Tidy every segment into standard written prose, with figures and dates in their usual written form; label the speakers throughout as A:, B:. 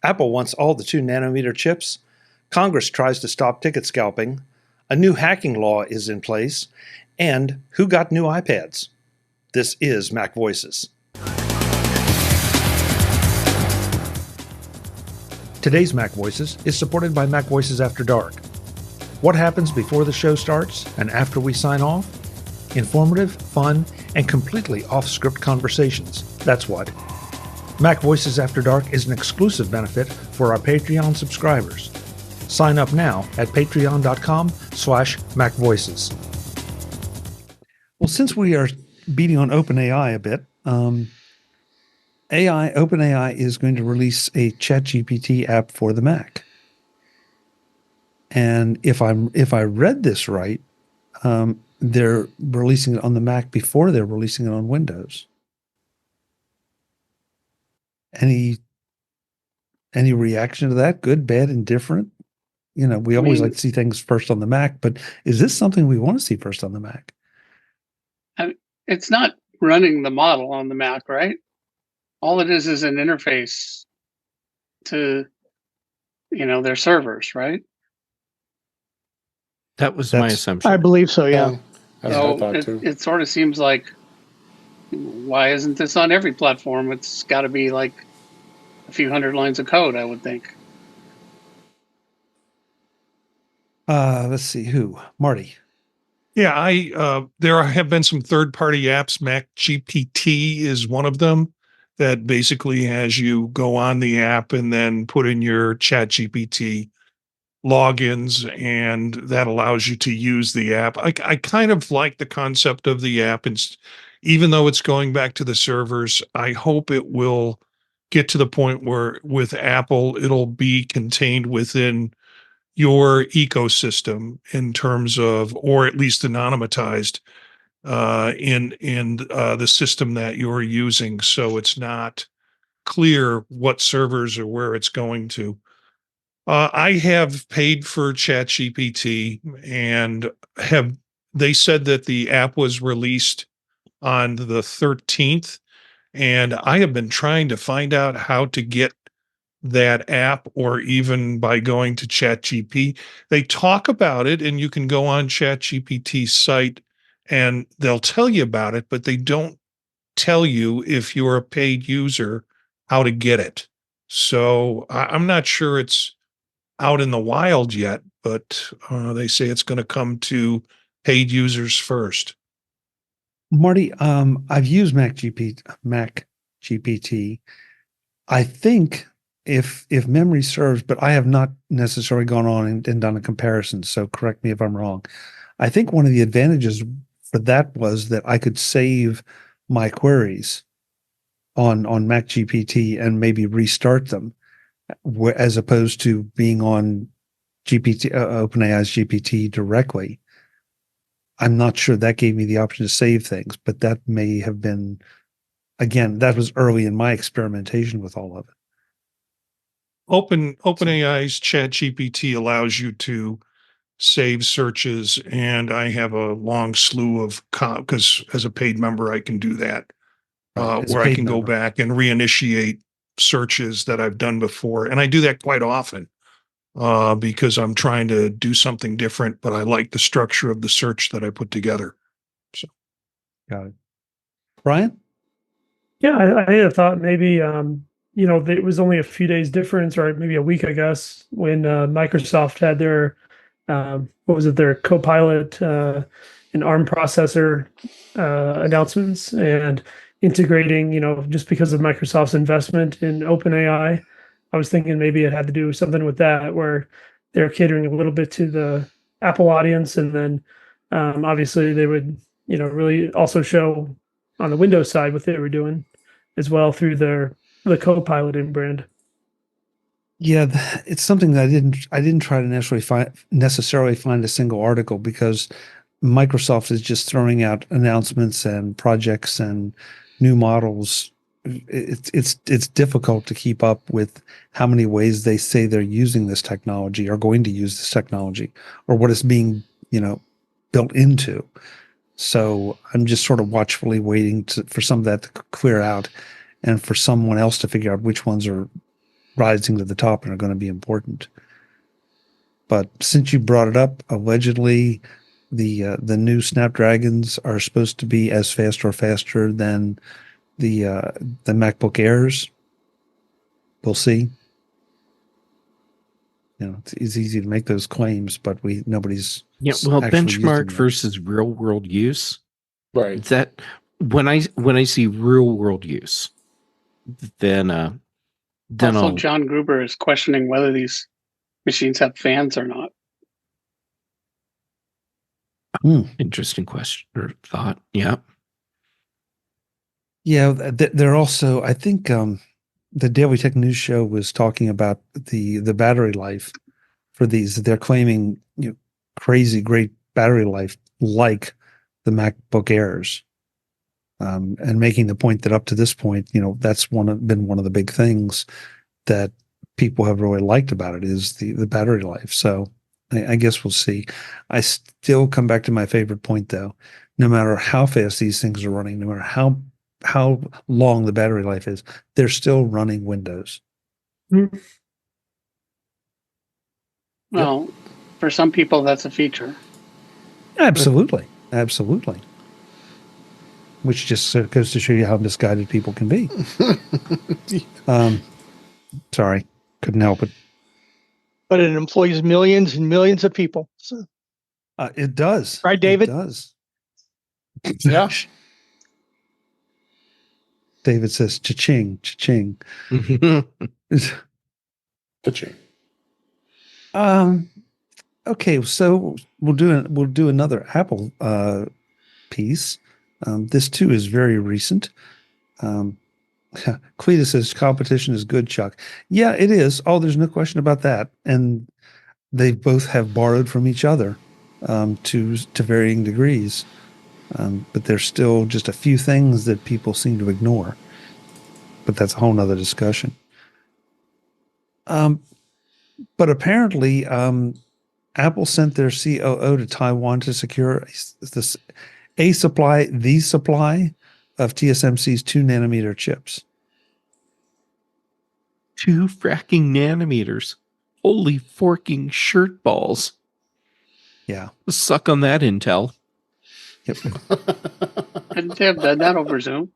A: Apple wants all the 2-nanometer chips. Congress tries to stop ticket scalping. A new hacking law is in place. And who got new iPads? This is Mac Voices. Today's Mac Voices is supported by MacVoices After Dark. What happens before the show starts and after we sign off? Informative, fun, and completely off-script conversations. That's what. MacVoices After Dark is an exclusive benefit for our Patreon subscribers. Sign up now at patreon.com/MacVoices. Well, since we are beating on OpenAI a bit, OpenAI is going to release a ChatGPT app for the Mac. And if I read this right, they're releasing it on the Mac before they're releasing it on Windows. Any reaction to that? Good, bad, indifferent? You know, we always like to see things first on the Mac, but is this something we want to see first on the Mac?
B: It's not running the model on the Mac, right? All it is an interface to, their servers, right?
C: That was my assumption.
D: I believe so, yeah.
B: That's what I thought too. It sort of seems like, why isn't this on every platform? It's got to be like a few hundred lines of code, I would think.
A: Let's see, who? Marty.
E: Yeah, there have been some third-party apps. MacGPT is one of them that basically has you go on the app and then put in your ChatGPT logins, and that allows you to use the app. I kind of like the concept of the app, and even though it's going back to the servers, I hope it will get to the point where with Apple, it'll be contained within your ecosystem in terms of, or at least anonymized in the system that you're using, so it's not clear what servers or where it's going to. I have paid for ChatGPT, and they said that the app was released on the 13th, and I have been trying to find out how to get that app, or even by going to ChatGPT. They talk about it, and you can go on ChatGPT's site and they'll tell you about it, but they don't tell you, if you're a paid user, how to get it. So I'm not sure it's out in the wild yet, but they say it's going to come to paid users first.
A: Marty, I've used MacGPT. I think if memory serves, but I have not necessarily gone on and done a comparison, so correct me if I'm wrong. I think one of the advantages for that was that I could save my queries on MacGPT and maybe restart them, as opposed to being on OpenAI's GPT directly. I'm not sure that gave me the option to save things, but that may have been, again, that was early in my experimentation with all of it.
E: OpenAI's ChatGPT allows you to save searches, and I have a long slew of, because as a paid member, I can do that, where I can go back and reinitiate searches that I've done before. And I do that quite often because I'm trying to do something different, but I like the structure of the search that I put together. So,
A: got it. Brian?
D: Yeah, I had a thought maybe, it was only a few days difference, or maybe a week, I guess, when Microsoft had their, their Copilot and ARM processor announcements, and integrating, just because of Microsoft's investment in OpenAI. I was thinking maybe it had to do something with that, where they're catering a little bit to the Apple audience, and then obviously they would, really also show on the Windows side what they were doing as well through the Copilot in brand.
A: Yeah, it's something that I didn't try to necessarily find a single article, because Microsoft is just throwing out announcements and projects and new models. It's difficult to keep up with how many ways they say they're using this technology, or going to use this technology, or what it's being, built into. So I'm just sort of watchfully waiting for some of that to clear out, and for someone else to figure out which ones are rising to the top and are going to be important. But since you brought it up, allegedly the new Snapdragons are supposed to be as fast or faster than the MacBook Airs. We'll see. You know, it's easy to make those claims, but nobody's
C: well,
A: actually used them
C: benchmark
A: yet.
C: versus real world use.
F: Right.
C: That when I see real world use, then
B: Also,
C: I'll,
B: John Gruber is questioning whether these machines have fans or not.
C: interesting question or thought. Yeah.
A: Yeah, they're also, I think the Daily Tech News Show was talking about the battery life for these. They're claiming, you know, crazy great battery life like the MacBook Airs, and making the point that up to this point, you know, that's been one of the big things that people have really liked about it is the battery life. So I guess we'll see. I still come back to my favorite point though. No matter how fast these things are running, no matter how long the battery life is, they're still running Windows.
B: Well, for some people, that's a feature.
A: Absolutely. Which just goes to show you how misguided people can be. Sorry, couldn't help it.
G: But it employs millions and millions of people. So,
A: It does.
G: Right, David?
A: It does.
F: Yeah.
A: David says, cha-ching, cha-ching.
F: Pitching.
A: Okay, so we'll do another Apple piece. This too is very recent. Cletus says competition is good, Chuck. Yeah, it is. Oh, there's no question about that. And they both have borrowed from each other to varying degrees. But there's still just a few things that people seem to ignore. But that's a whole nother discussion. But apparently, Apple sent their COO to Taiwan to secure the supply of TSMC's 2-nanometer chips.
C: 2 fracking nanometers. Holy forking shirt balls.
A: Yeah.
C: Suck on that, Intel.
A: Yep.
B: Couldn't they have done that over Zoom?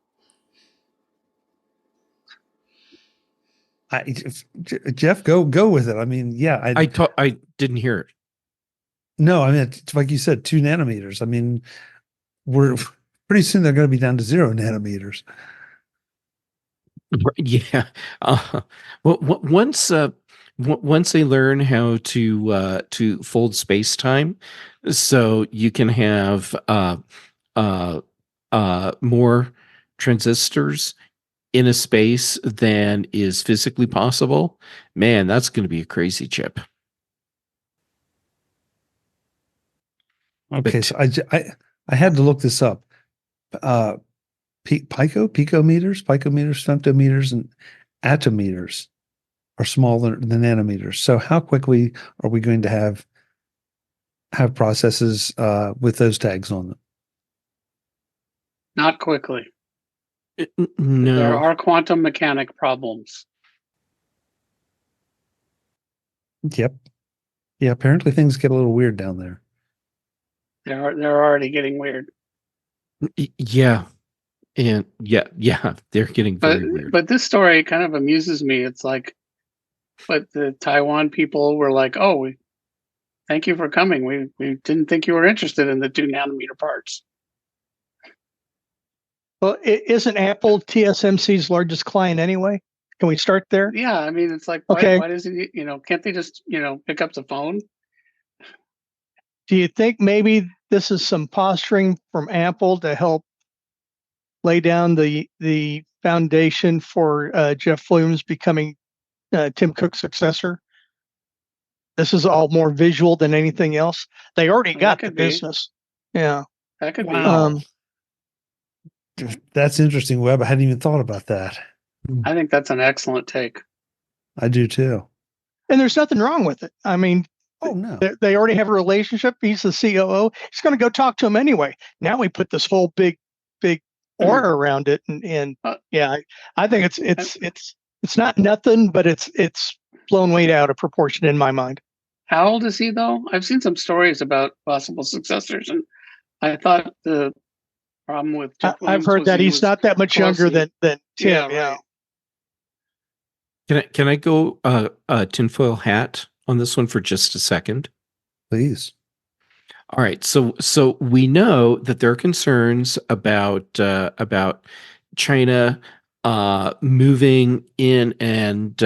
A: Jeff, go with it. I mean, yeah.
C: I didn't hear it.
A: No, I mean, it's like you said, 2 nanometers. I mean, we're pretty soon they're going to be down to 0 nanometers.
C: Yeah. Well, once they learn how to fold space time, so you can have more transistors in a space than is physically possible, man, that's going to be a crazy chip.
A: Okay, so I had to look this up. Picometers, femtometers, and attometers are smaller than nanometers. So how quickly are we going to have processes with those tags on them?
B: Not quickly.
C: No.
B: There are quantum mechanic problems.
A: Yep. Yeah, apparently things get a little weird down there.
B: They're already getting weird.
C: Yeah. And yeah, they're getting very weird.
B: But this story kind of amuses me. It's like, but the Taiwan people were like, "Oh, thank you for coming. We didn't think you were interested in the 2-nanometer parts."
G: well, isn't Apple TSMC's largest client anyway? Can we start there?
B: Yeah, I mean, it's like,
G: Okay.
B: why does he? Can't they just pick up the phone?
G: Do you think maybe this is some posturing from Apple to help lay down the foundation for Jeff Williams becoming Tim Cook's successor? This is all more visual than anything else. They already
B: Well,
G: got
B: that
G: the
B: could be.
G: business. Yeah.
B: That could
A: Wow.
B: be.
A: That's interesting, Webb. I hadn't even thought about that.
B: I think that's an excellent take.
A: I do too.
G: And there's nothing wrong with it. I mean,
A: Oh no.
G: they already have a relationship. He's the COO. He's going to go talk to him anyway. Now we put this whole big aura around it, and
B: Uh,
G: yeah, I think it's It's not nothing, but it's blown way out of proportion in my mind.
B: How old is he though? I've seen some stories about possible successors, and I thought the problem with Jeff
G: I've
B: Williams
G: heard
B: was
G: that
B: he
G: he's
B: was
G: not that much younger
B: closely-
G: than Tim.
B: Yeah, right.
C: Can I go tinfoil hat on this one for just a second?
A: Please.
C: All right, so we know that there are concerns about China moving in and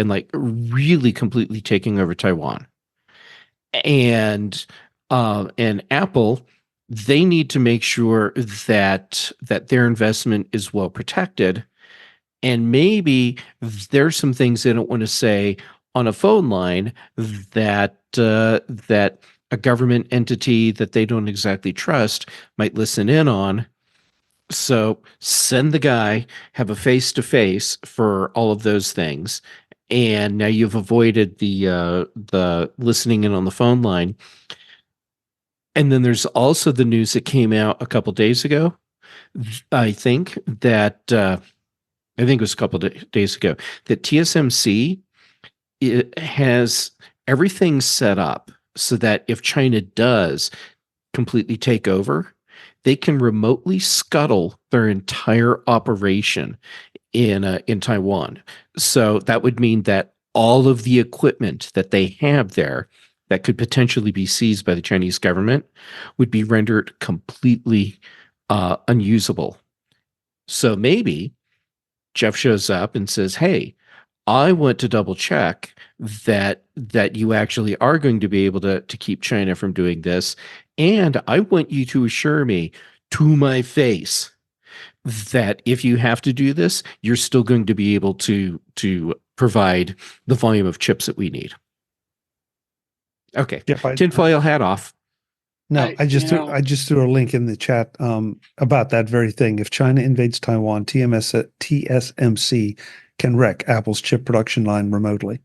C: like really completely taking over Taiwan, and Apple, they need to make sure that their investment is well protected, and maybe there's some things they don't want to say on a phone line that that a government entity that they don't exactly trust might listen in on. So send the guy, have a face-to-face for all of those things, and now you've avoided the listening in on the phone line. And then there's also the news that came out a couple days ago. I think it was a couple days ago that TSMC has everything set up so that if China does completely take over, they can remotely scuttle their entire operation in Taiwan. So that would mean that all of the equipment that they have there that could potentially be seized by the Chinese government would be rendered completely unusable. So maybe Jeff shows up and says, "Hey, I want to double check that you actually are going to be able to keep China from doing this, and I want you to assure me to my face that if you have to do this, you're still going to be able to provide the volume of chips that we need." Okay,
A: Jeff,
C: tinfoil hat off.
A: No, I just
B: you know-
A: threw a link in the chat about that very thing. If China invades Taiwan, TSMC can wreck Apple's chip production line remotely.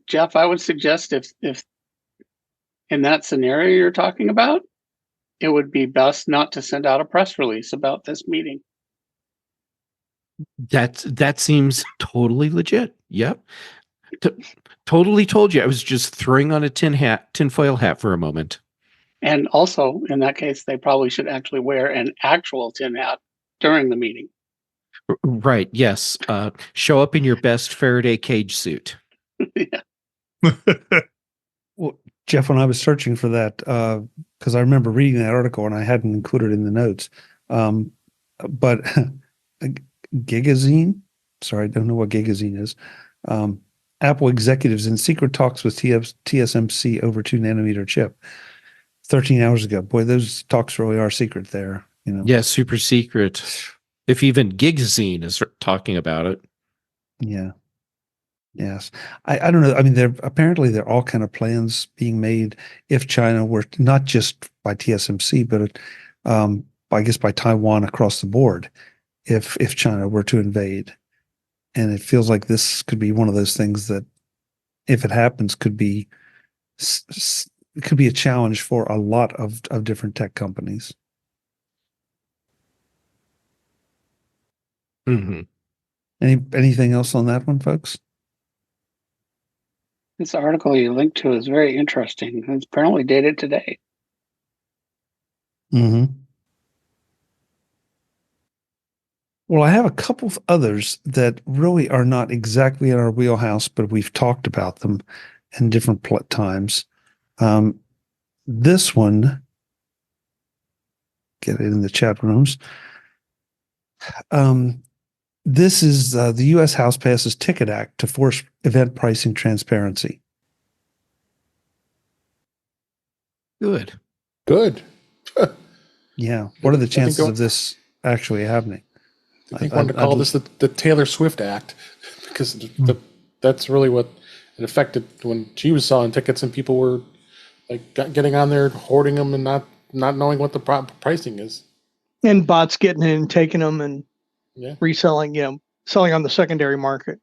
B: Jeff, I would suggest if in that scenario you're talking about, it would be best not to send out a press release about this meeting.
C: That seems totally legit. Yep. Totally told you. I was just throwing on a tinfoil hat for a moment.
B: And also, in that case, they probably should actually wear an actual tin hat during the meeting.
C: Right. Yes. Show up in your best Faraday cage suit.
B: Yeah.
A: Well, Jeff, when I was searching for that, because I remember reading that article and I hadn't included it in the notes, but Gigazine, sorry, I don't know what Gigazine is. Apple executives in secret talks with TSMC over 2-nanometer chip 13 hours ago. Boy, those talks really are secret there. You know?
C: Yeah, super secret. If even Gigazine is talking about it.
A: Yeah. Yes. I don't know. I mean, there are all kind of plans being made if China were not just by TSMC, but I guess by Taiwan across the board, if China were to invade. And it feels like this could be one of those things that, if it happens, could be a challenge for a lot of different tech companies.
C: Mm-hmm.
A: Anything else on that one, folks?
B: This article you linked to is very interesting. It's apparently dated today.
A: Mm-hmm. Well, I have a couple of others that really are not exactly in our wheelhouse, but we've talked about them in different times. This one, get it in the chat rooms. This is the U.S. House passes Ticket Act to force event pricing transparency.
F: Good.
A: Yeah. What are the
F: I think
A: chances of this actually happening?
F: I think wanted to call this the Taylor Swift Act because that's really what it affected when she was selling tickets and people were like getting on there, hoarding them and not knowing what the pricing is.
G: And bots getting in and taking them and
F: Yeah.
G: reselling, selling on the secondary market.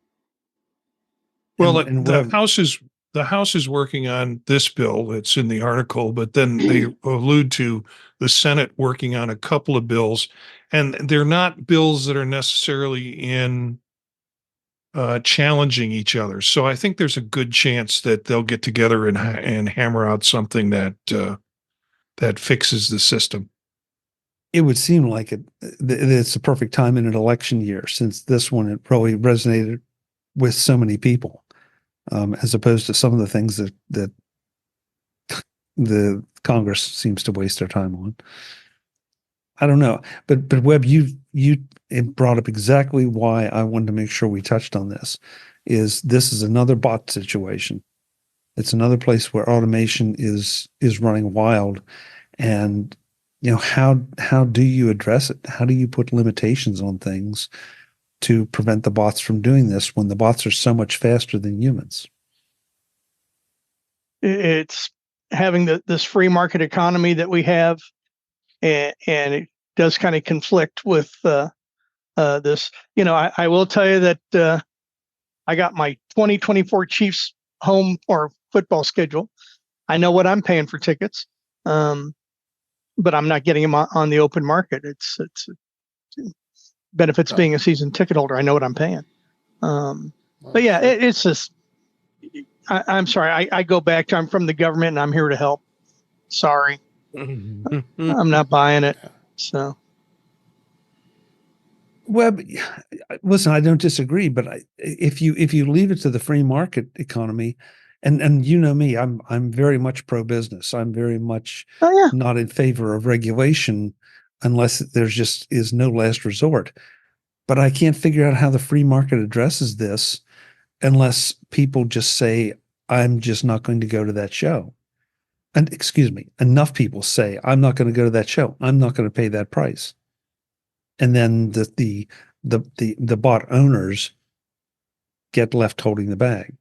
E: Well,
A: And
E: the House is the House is working on this bill. It's in the article, but then they allude to the Senate working on a couple of bills, and they're not bills that are necessarily in challenging each other. So I think there's a good chance that they'll get together and hammer out something that that fixes the system.
A: It would seem like it's the perfect time in an election year, since this one, it probably resonated with so many people, as opposed to some of the things that the Congress seems to waste their time on. I don't know, but Webb, you brought up exactly why I wanted to make sure we touched on this. This is another bot situation. It's another place where automation is running wild, and how do you address it? How do you put limitations on things to prevent the bots from doing this when the bots are so much faster than humans?
G: It's having this free market economy that we have, and it does kind of conflict with this. I will tell you that I got my 2024 Chiefs home or football schedule. I know what I'm paying for tickets, but I'm not getting them on the open market. It's benefits being a season ticket holder. I know what I'm paying. But yeah, it's just. I'm sorry. I go back to I'm from the government and I'm here to help. Sorry, I'm not buying it. So,
A: Webb, listen, I don't disagree, but if you leave it to the free market economy, and you know me, I'm very much pro business. I'm very much not in favor of regulation unless there's just is no last resort. But I can't figure out how the free market addresses this unless people just say, I'm just not going to go to that show. And excuse me, enough people say, I'm not going to go to that show. I'm not going to pay that price. And then the bot owners get left holding the bag.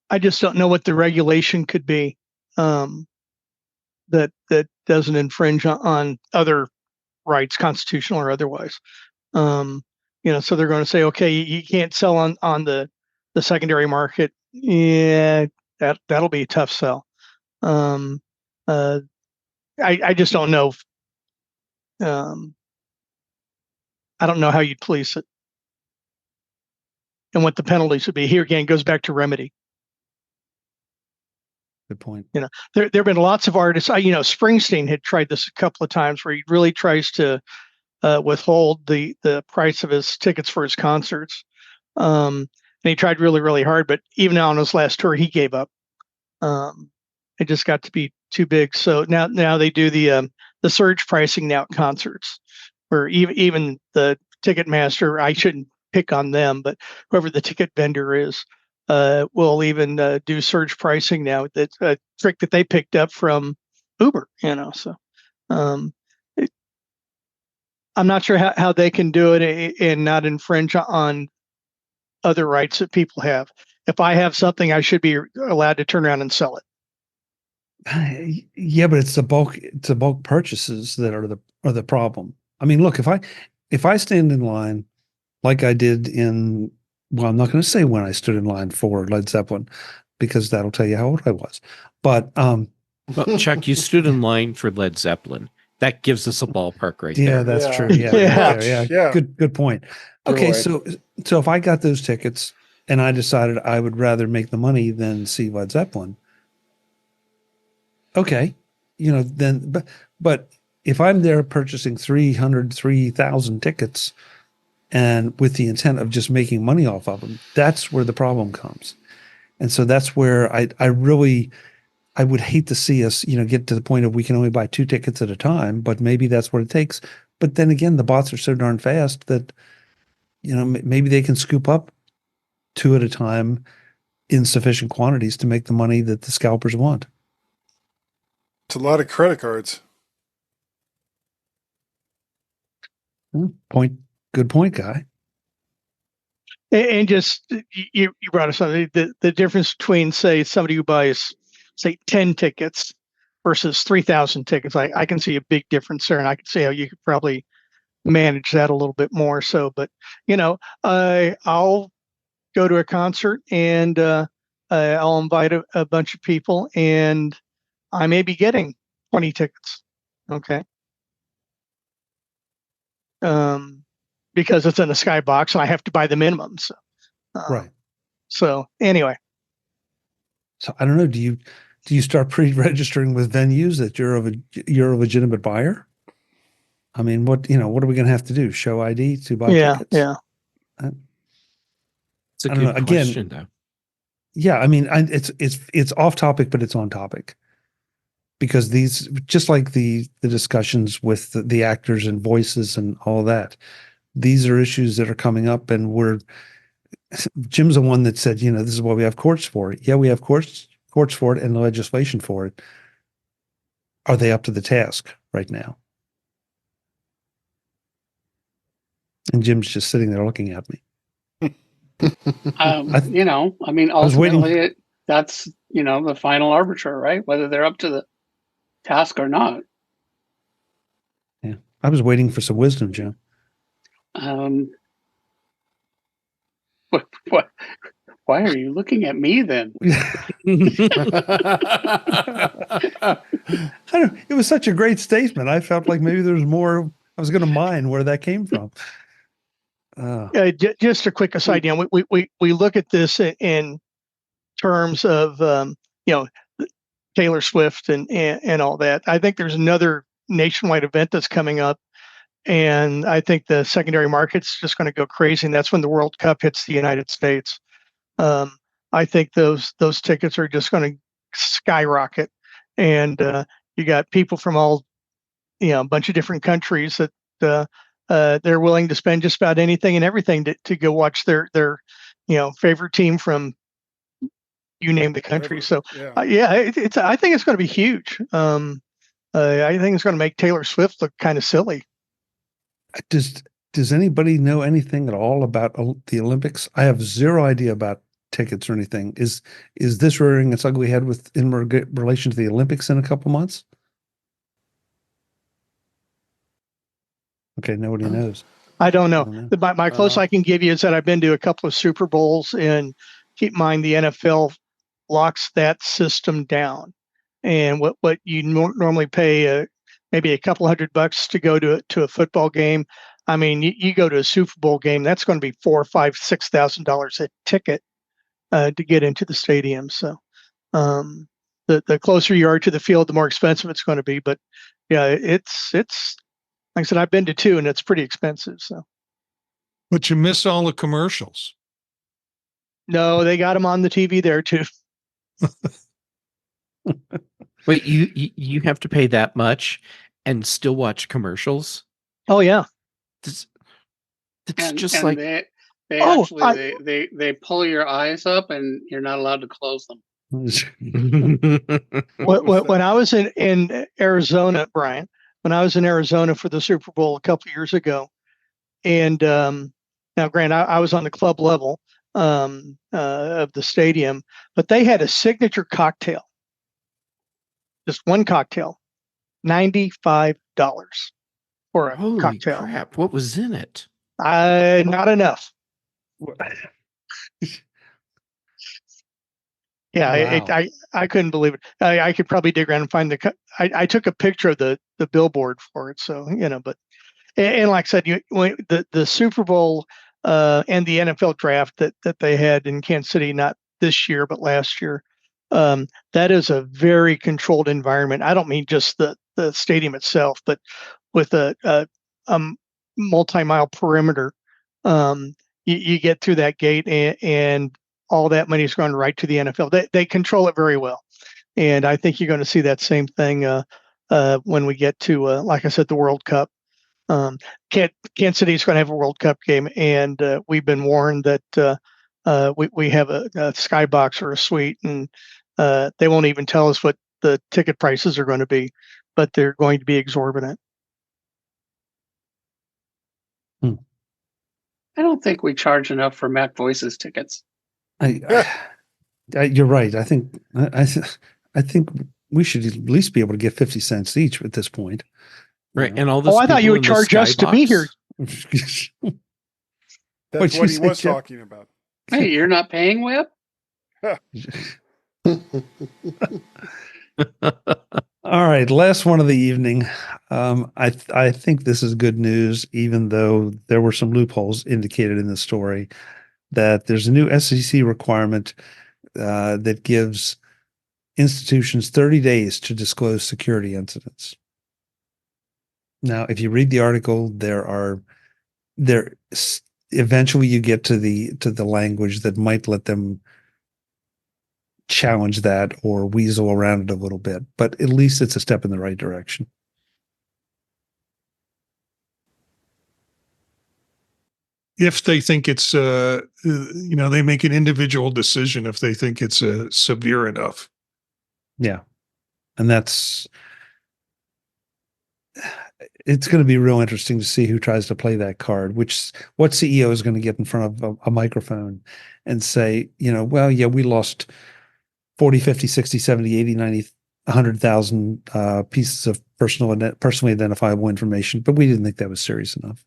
G: I just don't know what the regulation could be that doesn't infringe on other rights, constitutional or otherwise. So they're going to say, okay, you can't sell on the secondary market. Yeah, that'll be a tough sell. I just don't know. I don't know how you'd police it and what the penalties would be. Here again, goes back to remedy.
A: Good point.
G: There have been lots of artists. Springsteen had tried this a couple of times where he really tries to withhold the price of his tickets for his concerts. And he tried really, really hard, but even now on his last tour, he gave up. It just got to be too big. So now they do the surge pricing now at concerts, where even the ticket master, I shouldn't pick on them, but whoever the ticket vendor is, will even do surge pricing now. That's a trick that they picked up from Uber. So I'm not sure how they can do it and not infringe on other rights that people have. If I have something, I should be allowed to turn around and sell it.
A: Yeah, but it's the bulk purchases that are the problem. I mean, look, if I stand in line like I did I'm not going to say when I stood in line for Led Zeppelin, because that'll tell you how old I was. But
C: well, Chuck, you stood in line for Led Zeppelin. That gives us a ballpark right there.
A: Yeah, that's true. Yeah. Good point. Okay, so if I got those tickets and I decided I would rather make the money than see Led Zeppelin, okay, then but if I'm there purchasing 3,000 tickets and with the intent of just making money off of them, that's where the problem comes. And so that's where I would hate to see us, get to the point of we can only buy 2 tickets at a time, but maybe that's what it takes. But then again, the bots are so darn fast that, maybe they can scoop up 2 at a time in sufficient quantities to make the money that the scalpers want.
H: It's a lot of credit cards.
A: Good point, Guy.
G: And just you brought up something. The difference between, say, somebody who buys, say, 10 tickets versus 3,000 tickets. I can see a big difference there, and I can see how you could probably manage that a little bit more. So, but I'll go to a concert, and I'll invite a bunch of people, and I may be getting 20 tickets. Okay. Because it's in a skybox and I have to buy the minimum. So,
A: Right.
G: So anyway.
A: So I don't know. Do you start pre-registering with venues that you're a legitimate buyer? I mean, what are we going to have to do? Show ID to buy tickets?
G: Yeah.
C: It's a
A: I don't
C: good
A: know. Again,
C: question, though.
A: Yeah, I mean, it's off topic, but it's on topic, because these, just like the discussions with the actors and voices and all that, these are issues that are coming up, and Jim's the one that said, this is what we have courts for. Yeah, we have courts for it and the legislation for it. Are they up to the task right now? And Jim's just sitting there looking at me.
B: I mean,
A: was waiting-
B: ultimately, that's the final arbiter, right? Whether they're up to the task or not.
A: Yeah, I was waiting for some wisdom, Jim.
B: What? Why are you looking at me then?
A: It was such a great statement. I felt like maybe there was more. I was going to mine where that came from.
G: Just a quick aside, we look at this in terms of Taylor Swift and all that. I think there's another nationwide event that's coming up, and I think the secondary market's just going to go crazy, and that's when the World Cup hits the United States. I think those tickets are just going to skyrocket, and you got people from all a bunch of different countries that they're willing to spend just about anything and everything to go watch their favorite team from you name the country. So I think it's going to be huge. I think it's going to make Taylor Swift look kind of silly.
A: Does anybody know anything at all about the Olympics? I have zero idea about tickets or anything. Is this rearing its ugly head in relation to the Olympics in a couple months? Okay, nobody knows.
G: I don't know. My closest I can give you is that I've been to a couple of Super Bowls, and keep in mind the NFL locks that system down. And what you normally pay maybe a couple $100 to go to a football game. I mean, you go to a Super Bowl game, that's going to be $4,000, $5,000, $6,000 a ticket to get into the stadium. So the closer you are to the field, the more expensive it's going to be. But yeah, it's like I said, I've been to two, and it's pretty expensive. So,
E: but you miss all the commercials.
G: No, they got them on the TV there too.
C: Wait, you have to pay that much and still watch commercials?
G: Oh yeah,
C: it's
B: just
C: like
B: they pull your eyes up, and you're not allowed to close them.
G: When I was in Arizona, Brian, when I was in Arizona for the Super Bowl a couple of years ago, and now, granted, I was on the club level of the stadium, but they had a signature cocktail, just one cocktail, $95 for a
C: Holy
G: cocktail.
C: Crap! What was in it?
G: Not enough. Yeah,
A: wow.
G: I couldn't believe it. I could probably dig around and find I took a picture of the billboard for it. So, but, and like I said, the Super Bowl and the NFL draft that they had in Kansas City, not this year, but last year, that is a very controlled environment. I don't mean just the stadium itself, but with a multi-mile perimeter. You get through that gate, and all that money is going right to the NFL. They control it very well, and I think you're going to see that same thing when we get to, like I said, the World Cup. Kansas City is going to have a World Cup game, and we've been warned that we have a skybox or a suite, and they won't even tell us what the ticket prices are going to be, but they're going to be exorbitant.
B: I don't think we charge enough for MacVoices tickets.
A: You're right. I think we should at least be able to get 50 cents each at this point.
C: Right. And all this.
G: I thought you would charge us to be here.
H: That's what he was talking about.
B: Hey, you're not paying Web?
A: All right, last one of the evening. I think this is good news, even though there were some loopholes indicated in the story. That there's a new SEC requirement that gives institutions 30 days to disclose security incidents. Now, if you read the article, eventually you get to the language that might let them challenge that or weasel around it a little bit, but at least it's a step in the right direction.
E: If they think it's, they make an individual decision if they think it's severe enough.
A: Yeah. And it's going to be real interesting to see who tries to play that card, what CEO is going to get in front of a microphone and say, well, yeah, we lost 40, 50, 60, 70, 80, 90, 100,000 pieces of personally identifiable information, but we didn't think that was serious enough.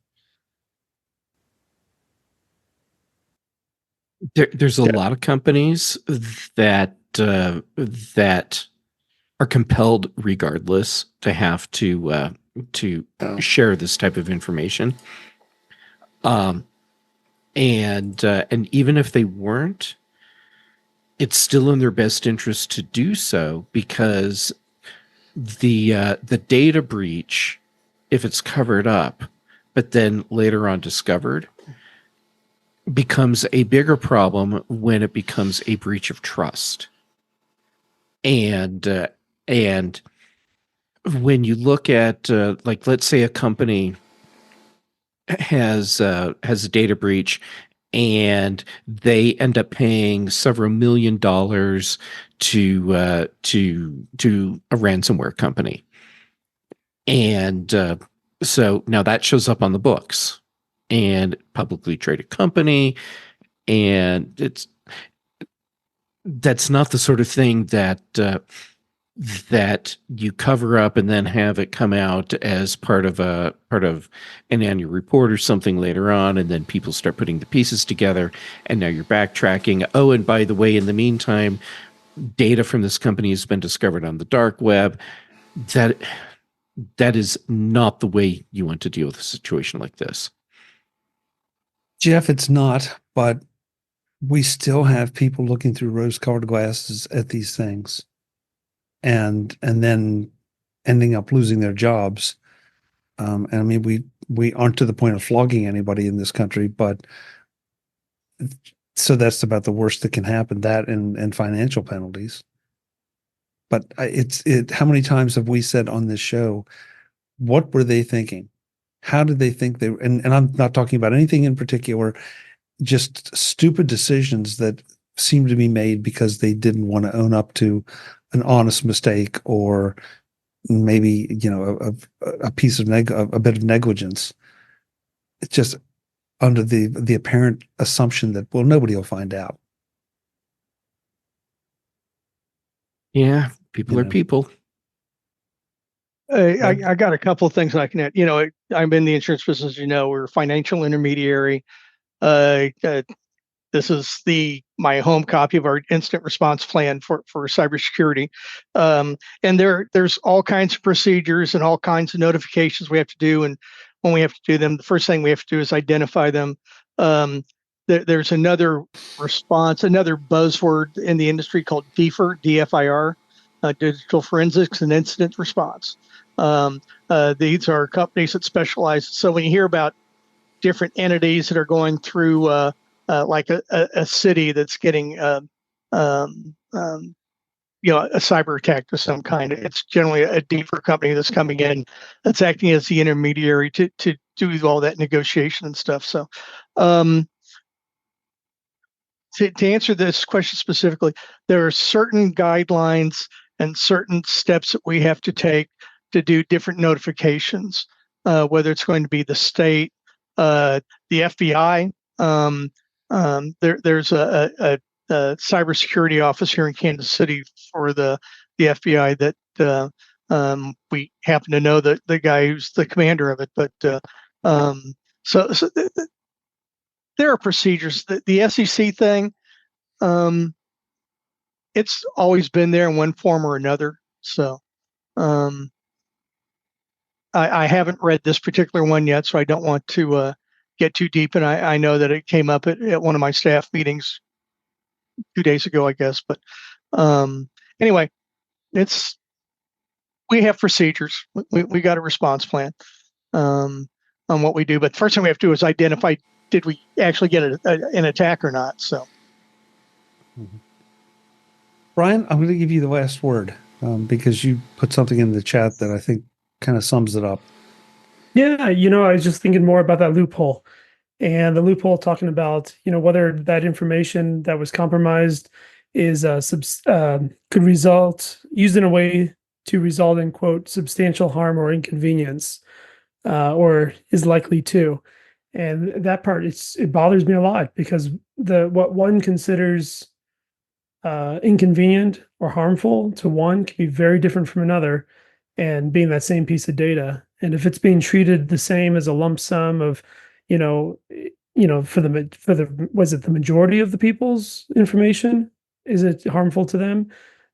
C: There's a lot of companies that are compelled, regardless, to have to share this type of information. And even if they weren't, it's still in their best interest to do so, because the data breach, if it's covered up, but then later on discovered, becomes a bigger problem when it becomes a breach of trust. And when you look at let's say a company has a data breach and they end up paying several $1 million to a ransomware company, and so now that shows up on the books and publicly traded company, and that's not the sort of thing that you cover up and then have it come out as part of an annual report or something later on, and then people start putting the pieces together, and now you're backtracking. Oh, and by the way, in the meantime, data from this company has been discovered on the dark web. That is not the way you want to deal with a situation like this.
A: Jeff, it's not, but we still have people looking through rose-colored glasses at these things and then ending up losing their jobs. And I mean, we aren't to the point of flogging anybody in this country, but so that's about the worst that can happen, that and financial penalties. But how many times have we said on this show, what were they thinking? How did they think and I'm not talking about anything in particular, just stupid decisions that seem to be made because they didn't want to own up to an honest mistake, or maybe, a piece of a bit of negligence. It's just under the apparent assumption that, well, nobody will find out.
C: Yeah, people are people.
G: I got a couple of things I can add. I'm in the insurance business. We're a financial intermediary. This is my home copy of our incident response plan for cybersecurity. And there's all kinds of procedures and all kinds of notifications we have to do. And when we have to do them, the first thing we have to do is identify them. There's another response, another buzzword in the industry called DFIR, DFIR, Digital Forensics and Incident Response. These are companies that specialize. So when you hear about different entities that are going through like a city that's getting a cyber attack of some kind, it's generally a DFIR company that's coming in, that's acting as the intermediary to do all that negotiation and stuff. So to answer this question specifically, there are certain guidelines and certain steps that we have to take to do different notifications, whether it's going to be the state, the FBI. There's a cybersecurity office here in Kansas City for the FBI that we happen to know the guy who's the commander of it. But so there are procedures. The SEC thing, it's always been there in one form or another. So I haven't read this particular one yet, so I don't want to get too deep. And I know that it came up at one of my staff meetings 2 days ago, I guess. But anyway, we have procedures. We got a response plan on what we do. But the first thing we have to do is identify, did we actually get an attack or not? So,
A: Brian, I'm going to give you the last word because you put something in the chat that I think kind of sums it up.
D: Yeah, I was just thinking more about that loophole, and the loophole talking about whether that information that was compromised is could result used in a way to result in quote substantial harm or inconvenience, or is likely to. And that part, it bothers me a lot because what one considers inconvenient or harmful to one can be very different from another, and being that same piece of data. And if it's being treated the same as a lump sum of, for the was it the majority of the people's information? Is it harmful to them?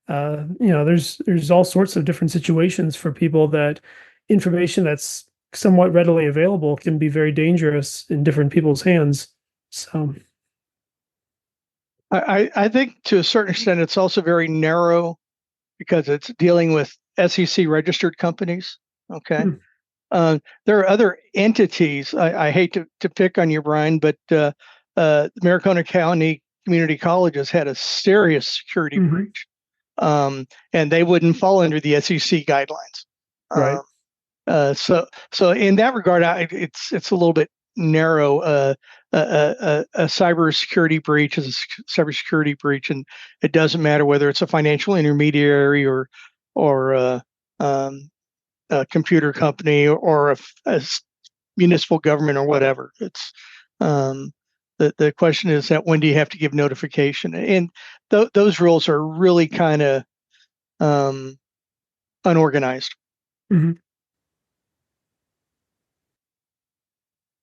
D: There's all sorts of different situations for people that information that's somewhat readily available can be very dangerous in different people's hands. So
G: I think to a certain extent it's also very narrow because it's dealing with SEC registered companies. Okay. There are other entities. I hate to pick on you, Brian, but Maricopa County Community Colleges had a serious security breach, and they wouldn't fall under the SEC guidelines.
D: Right.
G: So in that regard, it's a little bit narrow. A cybersecurity breach is a cybersecurity breach, and it doesn't matter whether it's a financial intermediary or a computer company or a municipal government or whatever. It's the question is that when do you have to give notification? And those rules are really kind of unorganized.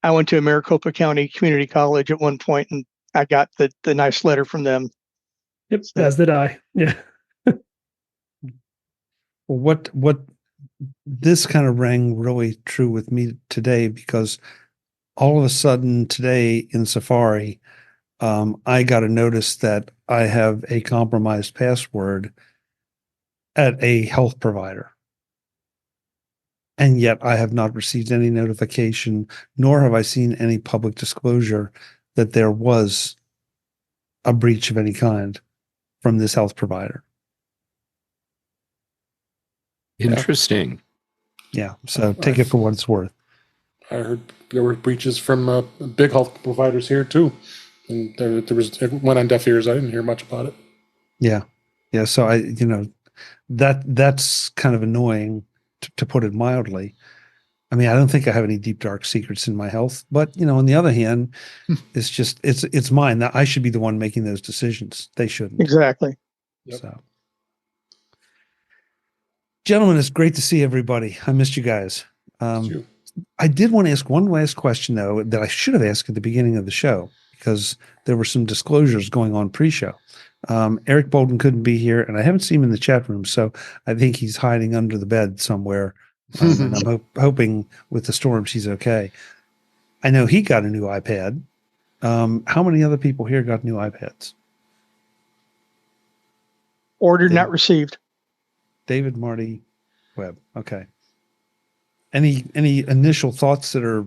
G: I went to Maricopa County Community College at one point, and I got the nice letter from them.
D: Yep, as did I. Yeah.
A: What this kind of rang really true with me today, because all of a sudden today in Safari, I got a notice that I have a compromised password at a health provider. And yet I have not received any notification, nor have I seen any public disclosure that there was a breach of any kind from this health provider.
C: Interesting.
A: Yeah. So take it for what it's worth.
F: I heard there were breaches from big health providers here too, and it went on deaf ears. I didn't hear much about it.
A: Yeah. Yeah. So that's kind of annoying, to put it mildly. I mean, I don't think I have any deep, dark secrets in my health, but on the other hand, it's mine. That I should be the one making those decisions. They shouldn't.
G: Exactly.
F: Yep.
A: So, gentlemen, it's great to see everybody. I missed you guys. I did want to ask one last question though, that I should have asked at the beginning of the show, because there were some disclosures going on pre-show. Eric Bolden couldn't be here, and I haven't seen him in the chat room, so I think he's hiding under the bed somewhere. And I'm hoping with the storms he's okay. I know he got a new iPad. How many other people here got new iPads?
G: Ordered, not received.
A: David, Marty, Webb. Okay. Any initial thoughts that are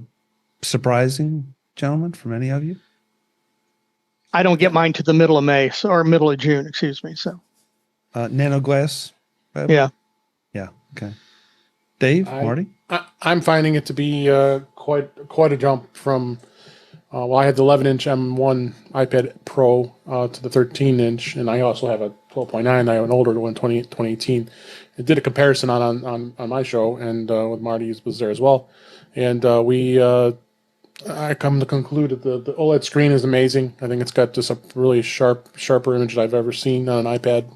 A: surprising, gentlemen, from any of you?
G: I don't get mine to the middle of May, or middle of June, excuse me. So,
A: Nano Glass? Webb?
G: Yeah.
A: Yeah. Okay. Dave, Marty?
F: I'm finding it to be quite a jump from, I had the 11-inch M1 iPad Pro to the 13-inch, and I also have a 12.9. I have an older one, 2018. I did a comparison on my show, and with Marty was there as well. And I come to conclude that the OLED screen is amazing. I think it's got just a really sharper image that I've ever seen on an iPad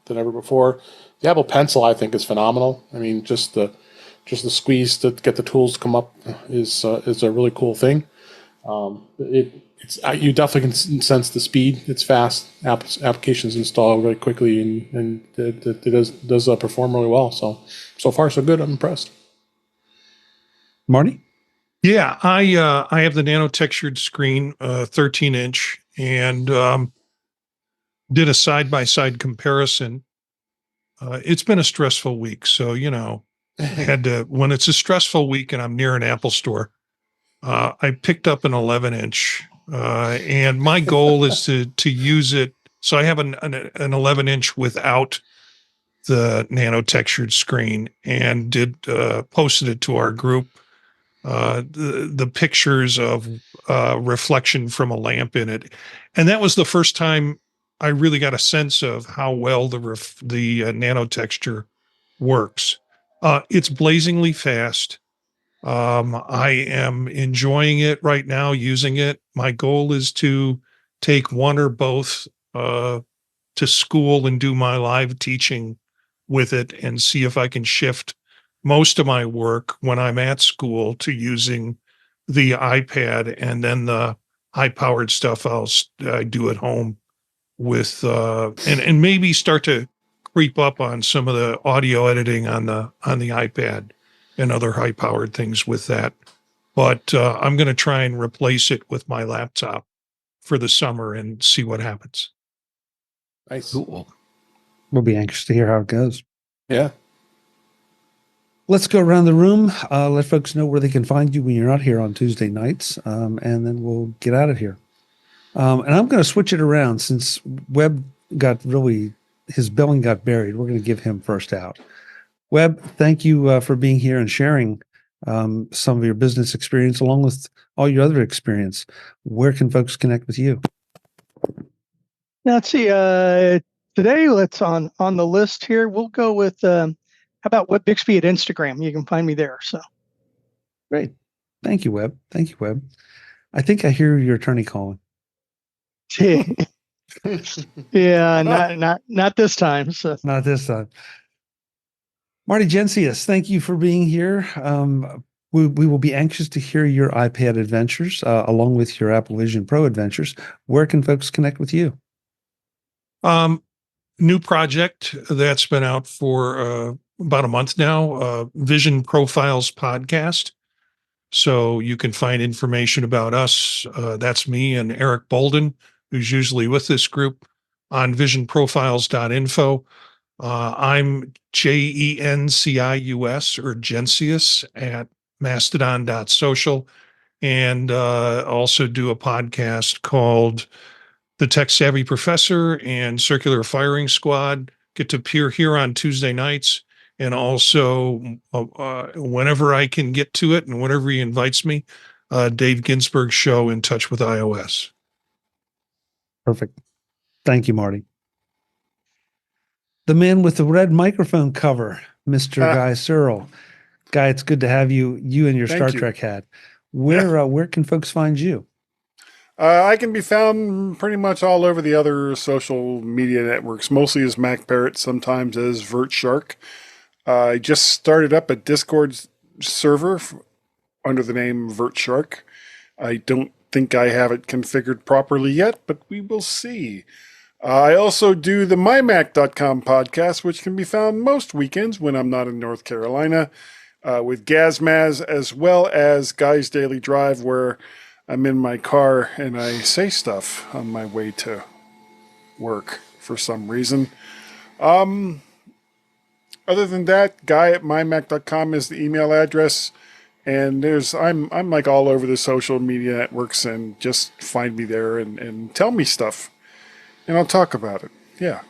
F: than ever before. The Apple Pencil, I think, is phenomenal. I mean, just the squeeze to get the tools to come up is a really cool thing. it's you definitely can sense the speed. It's fast. Applications install really quickly, and it does perform really well. So far so good. I'm impressed.
A: Marty?
E: Yeah, I have the nano textured screen, 13-inch, and did a side-by-side comparison. It's been a stressful week, so had to, when it's a stressful week and I'm near an Apple store, I picked up an 11-inch, and my goal is to use it. So I have an 11-inch without the nano textured screen, and posted it to our group. The pictures of reflection from a lamp in it, and that was the first time I really got a sense of how well the nano texture works. It's blazingly fast. I am enjoying it right now, using it. My goal is to take one or both to school and do my live teaching with it, and see if I can shift most of my work when I'm at school to using the iPad, and then the high-powered stuff I do at home with and maybe start to creep up on some of the audio editing on the iPad and other high-powered things with that. But I'm going to try and replace it with my laptop for the summer and see what happens.
F: Nice.
C: Cool.
A: We'll be anxious to hear how it goes.
F: Yeah.
A: Let's go around the room. Let folks know where they can find you when you're not here on Tuesday nights, and then we'll get out of here. And I'm going to switch it around since Webb his billing got buried. We're going to give him first out. Webb, thank you for being here and sharing some of your business experience along with all your other experience. Where can folks connect with you?
G: Now, let's see. Today, let's on the list here. We'll go with how about Web Bixby at Instagram? You can find me there. So
A: great. Thank you, Webb. Thank you, Webb. I think I hear your attorney calling.
G: Yeah, not this time. So
A: not this time. Marty Jencius, thank you for being here. We will be anxious to hear your iPad adventures along with your Apple Vision Pro adventures. Where can folks connect with you?
E: New project that's been out for about a month now, Vision Profiles podcast. So you can find information about us. That's me and Eric Bolden, who's usually with this group, on visionprofiles.info. I'm JENCIUS or Jencius at mastodon.social, and also do a podcast called The Tech Savvy Professor and Circular Firing Squad. Get to appear here on Tuesday nights, and also whenever I can get to it and whenever he invites me, Dave Ginsburg's show, In Touch with iOS.
A: Perfect. Thank you, Marty. The man with the red microphone cover, Mr. Guy Serle. Guy, it's good to have you and your Star Trek hat. Where can folks find you?
H: I can be found pretty much all over the other social media networks, mostly as MacParrot, sometimes as VertShark. I just started up a Discord server under the name VertShark. I don't think I have it configured properly yet, but we will see. I also do the mymac.com podcast, which can be found most weekends when I'm not in North Carolina, with Gazmaz, as well as Guy's Daily Drive, where I'm in my car and I say stuff on my way to work for some reason. Other than that, guy at mymac.com is the email address. And I'm like all over the social media networks, and just find me there and tell me stuff. And I'll talk about it. Yeah.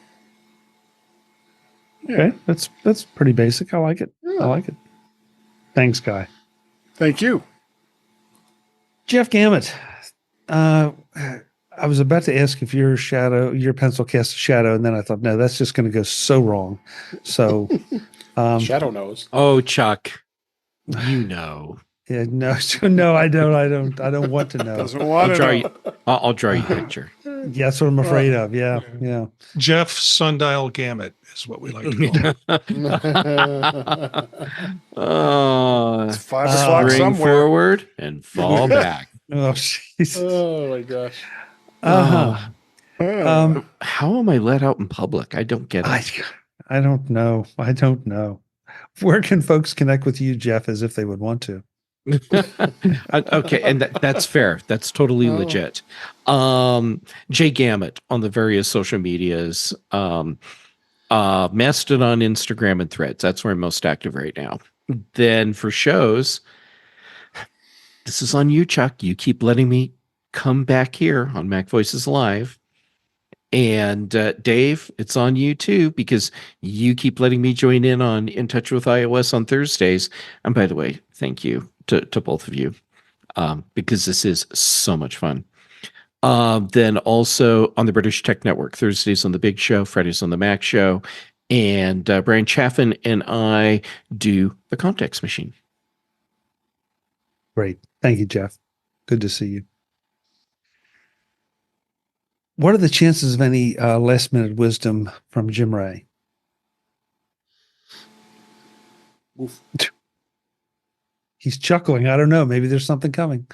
A: Okay. That's pretty basic. I like it. Yeah. I like it. Thanks, Guy.
H: Thank you.
A: Jeff Gamet. I was about to ask if your pencil casts a shadow, and then I thought, no, that's just going to go so wrong. So
F: Shadow knows.
C: Oh, Chuck. You know.
A: Yeah, no, I don't want to know.
H: Doesn't want to know.
C: I'll draw you a picture.
A: Yeah, that's what I'm afraid of. Yeah.
E: Jeff Sundial Gamet is what we like to call him.
H: It's 5 o'clock
C: spring
H: somewhere.
C: forward and fall back.
A: Oh, Jesus.
F: Oh my gosh.
A: Uh-huh.
C: How am I let out in public? I don't get it.
A: I don't know. I don't know. Where can folks connect with you, Jeff, as if they would want to?
C: Okay, and that's fair. That's totally legit. Jay Gamet on the various social medias, Mastodon, Instagram, and Threads. That's where I'm most active right now. Then for shows, this is on you, Chuck. You keep letting me come back here on MacVoices Live. And Dave, it's on you too, because you keep letting me join in on In Touch with iOS on Thursdays. And by the way, thank you to both of you, because this is so much fun. Then also on the British Tech Network, Thursdays on the Big Show, Fridays on the Mac Show. And Brian Chaffin and I do the Context Machine.
A: Great. Thank you, Jeff. Good to see you. What are the chances of any last minute wisdom from Jim Ray?
F: Oof.
A: He's chuckling. I don't know. Maybe there's something coming.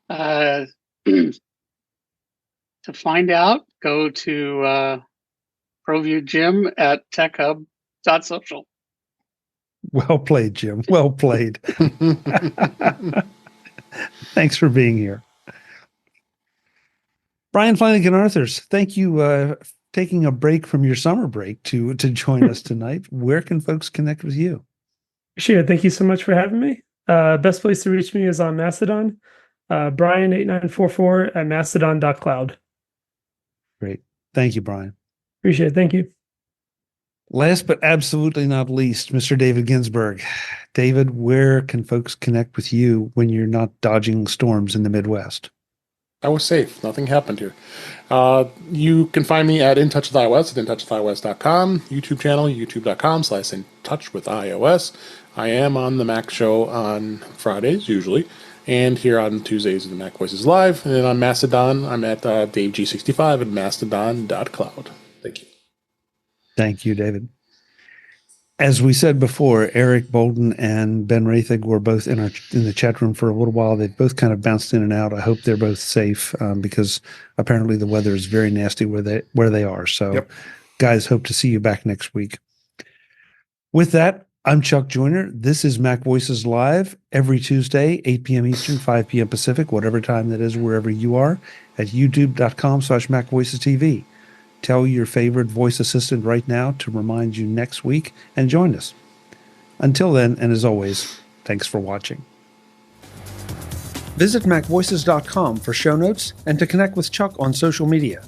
B: To find out, go to ProView Jim at techhub.social.
A: Well played, Jim. Well played. Thanks for being here. Brian Flanigan-Arthurs, thank you for taking a break from your summer break to join us tonight. Where can folks connect with you?
D: Appreciate it. Thank you so much for having me. Best place to reach me is on Mastodon. Brian8944 at mastodon.cloud.
A: Great. Thank you, Brian.
D: Appreciate it. Thank you.
A: Last but absolutely not least, Mr. David Ginsburg. David, where can folks connect with you when you're not dodging storms in the Midwest?
F: I was safe. Nothing happened here. You can find me at In Touch with iOS at intouchwithios.com, YouTube channel, youtube.com/intouchwithios. I am on the Mac Show on Fridays, usually, and here on Tuesdays in the MacVoices Live. And then on Mastodon, I'm at DaveG65 at mastodon.cloud. Thank you.
A: Thank you, David. As we said before, Eric Bolden and Ben Rathig were both in the chat room for a little while. They've both kind of bounced in and out. I hope they're both safe because apparently the weather is very nasty where they are. So, Guys, hope to see you back next week. With that, I'm Chuck Joyner. This is MacVoices Live every Tuesday, 8 p.m. Eastern, 5 p.m. Pacific, whatever time that is, wherever you are, at youtube.com/MacVoicesTV. Tell your favorite voice assistant right now to remind you next week and join us. Until then, and as always, thanks for watching. Visit MacVoices.com for show notes and to connect with Chuck on social media.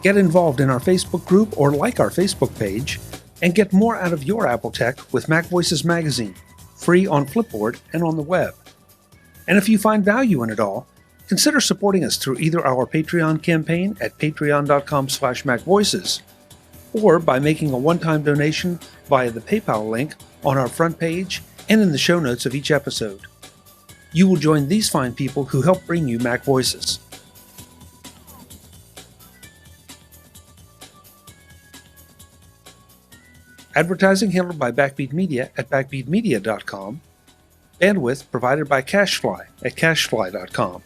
A: Get involved in our Facebook group or like our Facebook page, and get more out of your Apple tech with MacVoices Magazine, free on Flipboard and on the web. And if you find value in it all, consider supporting us through either our Patreon campaign at patreon.com/MacVoices or by making a one-time donation via the PayPal link on our front page and in the show notes of each episode. You will join these fine people who help bring you MacVoices. Advertising handled by Backbeat Media at backbeatmedia.com. Bandwidth provided by CacheFly at cachefly.com.